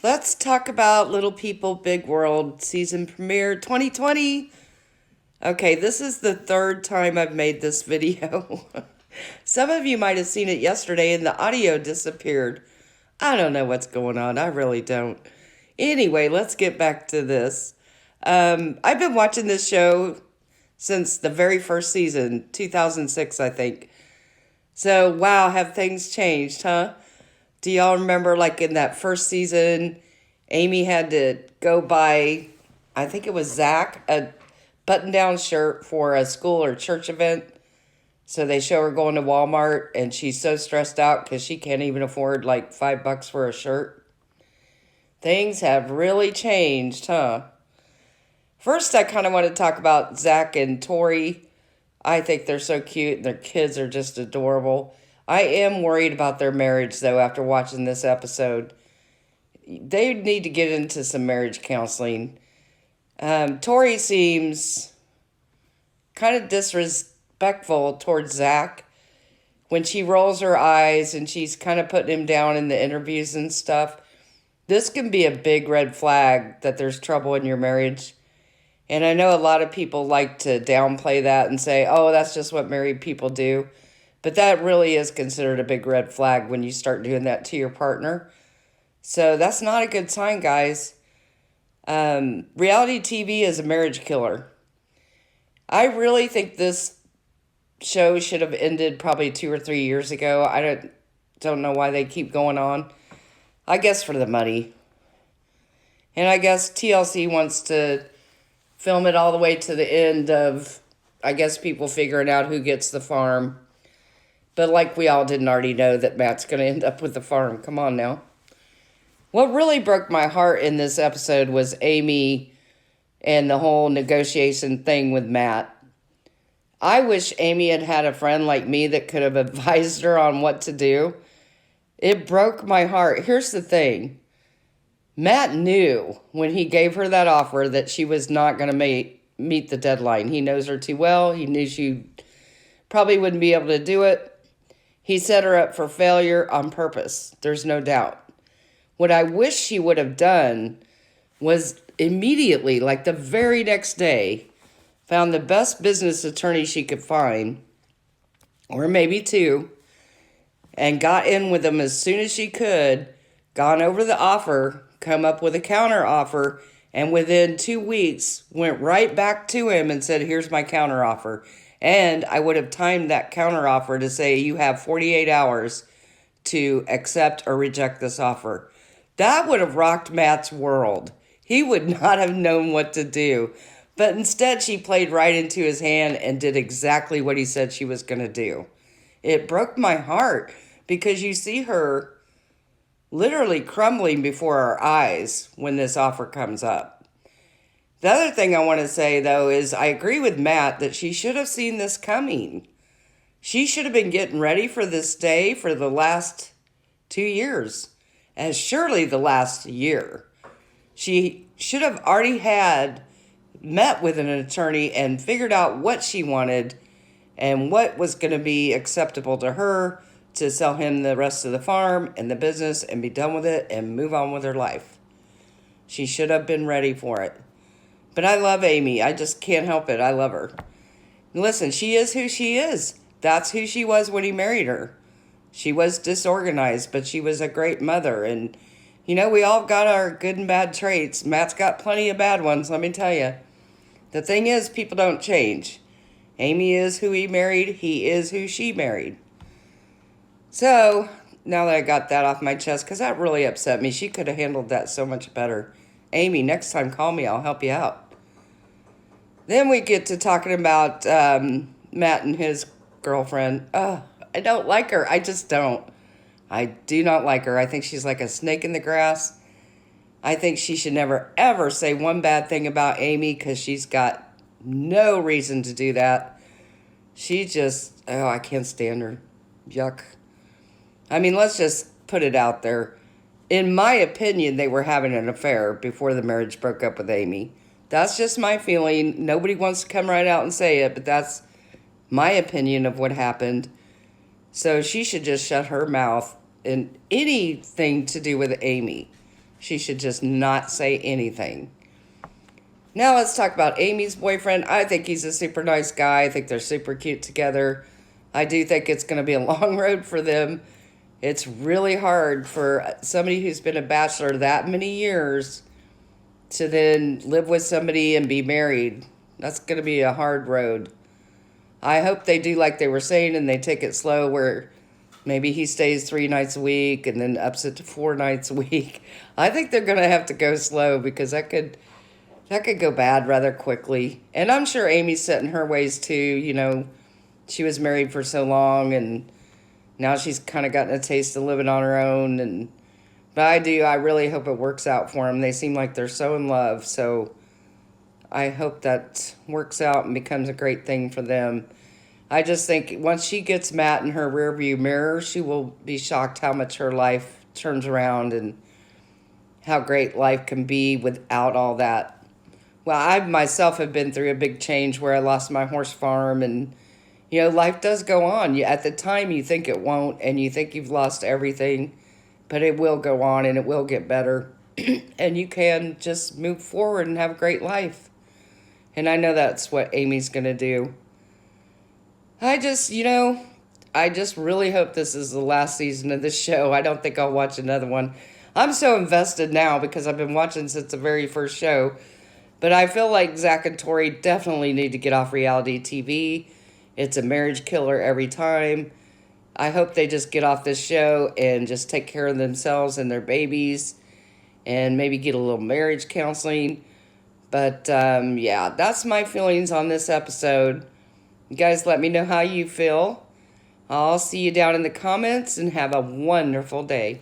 Let's talk about Little People, Big World season premiere 2020. Okay, this is the third time I've made this video. Some of you might have seen it yesterday and the audio disappeared. I don't know what's going on. I really don't. Anyway, let's get back to this. I've been watching this show since the very first season, 2006, I think. So, wow, have things changed, huh? Do y'all remember, like, in that first season, Amy had to go buy, I think it was Zach, a button-down shirt for a school or church event. So they show her going to Walmart, and she's so stressed out because she can't even afford, like, $5 for a shirt. Things have really changed, huh? First, I kind of want to talk about Zach and Tori. I think they're so cute, and their kids are just adorable. I am worried about their marriage, though, after watching this episode. They need to get into some marriage counseling. Tori seems kind of disrespectful towards Zach when she rolls her eyes and she's kind of putting him down in the interviews and stuff. This can be a big red flag that there's trouble in your marriage. And I know a lot of people like to downplay that and say, oh, that's just what married people do. But that really is considered a big red flag when you start doing that to your partner. So that's not a good sign, guys. Reality TV is a marriage killer. I really think this show should have ended probably 2 or 3 years ago. I don't know why they keep going on. I guess for the money. And I guess TLC wants to film it all the way to the end of, I guess, people figuring out who gets the farm. But like we all didn't already know that Matt's going to end up with the farm. Come on now. What really broke my heart in this episode was Amy and the whole negotiation thing with Matt. I wish Amy had had a friend like me that could have advised her on what to do. It broke my heart. Here's the thing. Matt knew when he gave her that offer that she was not going to meet the deadline. He knows her too well. He knew she probably wouldn't be able to do it. He set her up for failure on purpose. There's no doubt. What I wish she would have done was immediately, like the very next day, found the best business attorney she could find, or maybe two, and got in with him as soon as she could, gone over the offer, come up with a counter offer, and within 2 weeks went right back to him and said, here's my counter offer. And I would have timed that counter offer to say, you have 48 hours to accept or reject this offer. That would have rocked Matt's world. He would not have known what to do. But instead, she played right into his hand and did exactly what he said she was going to do. It broke my heart because you see her literally crumbling before our eyes when this offer comes up. The other thing I want to say, though, is I agree with Matt that she should have seen this coming. She should have been getting ready for this day for the last 2 years, as surely the last year. She should have already had met with an attorney and figured out what she wanted and what was going to be acceptable to her to sell him the rest of the farm and the business and be done with it and move on with her life. She should have been ready for it. But I love Amy. I just can't help it. I love her. Listen, she is who she is. That's who she was when he married her. She was disorganized, but she was a great mother. And, you know, we all got our good and bad traits. Matt's got plenty of bad ones, let me tell you. The thing is, people don't change. Amy is who he married. He is who she married. So, now that I got that off my chest, because that really upset me. She could have handled that so much better. Amy, next time call me. I'll help you out. Then we get to talking about Matt and his girlfriend. I don't like her. I just don't. I do not like her. I think she's like a snake in the grass. I think she should never, ever say one bad thing about Amy because she's got no reason to do that. She just, I can't stand her. Yuck. I mean, let's just put it out there. In my opinion, they were having an affair before the marriage broke up with Amy. That's just my feeling. Nobody wants to come right out and say it, but that's my opinion of what happened. So she should just shut her mouth and anything to do with Amy. She should just not say anything. Now let's talk about Amy's boyfriend. I think he's a super nice guy. I think they're super cute together. I do think it's going to be a long road for them. It's really hard for somebody who's been a bachelor that many years to then live with somebody and be married. That's going to be a hard road. I hope they do like they were saying and they take it slow where maybe he stays 3 nights a week and then ups it to 4 nights a week. I think they're going to have to go slow because that could go bad rather quickly. And I'm sure Amy's set in her ways too. You know, she was married for so long and now she's kind of gotten a taste of living on her own. But I really hope it works out for them. They seem like they're so in love. So I hope that works out and becomes a great thing for them. I just think once she gets Matt in her rearview mirror, she will be shocked how much her life turns around and how great life can be without all that. Well, I myself have been through a big change where I lost my horse farm and, you know, life does go on. At the time you think it won't and you think you've lost everything, but it will go on and it will get better. And you can just move forward and have a great life. And I know that's what Amy's going to do. I just really hope this is the last season of this show. I don't think I'll watch another one. I'm so invested now because I've been watching since the very first show. But I feel like Zach and Tori definitely need to get off reality TV. It's a marriage killer every time. I hope they just get off this show and just take care of themselves and their babies and maybe get a little marriage counseling. But, yeah, that's my feelings on this episode. You guys let me know how you feel. I'll see you down in the comments and have a wonderful day.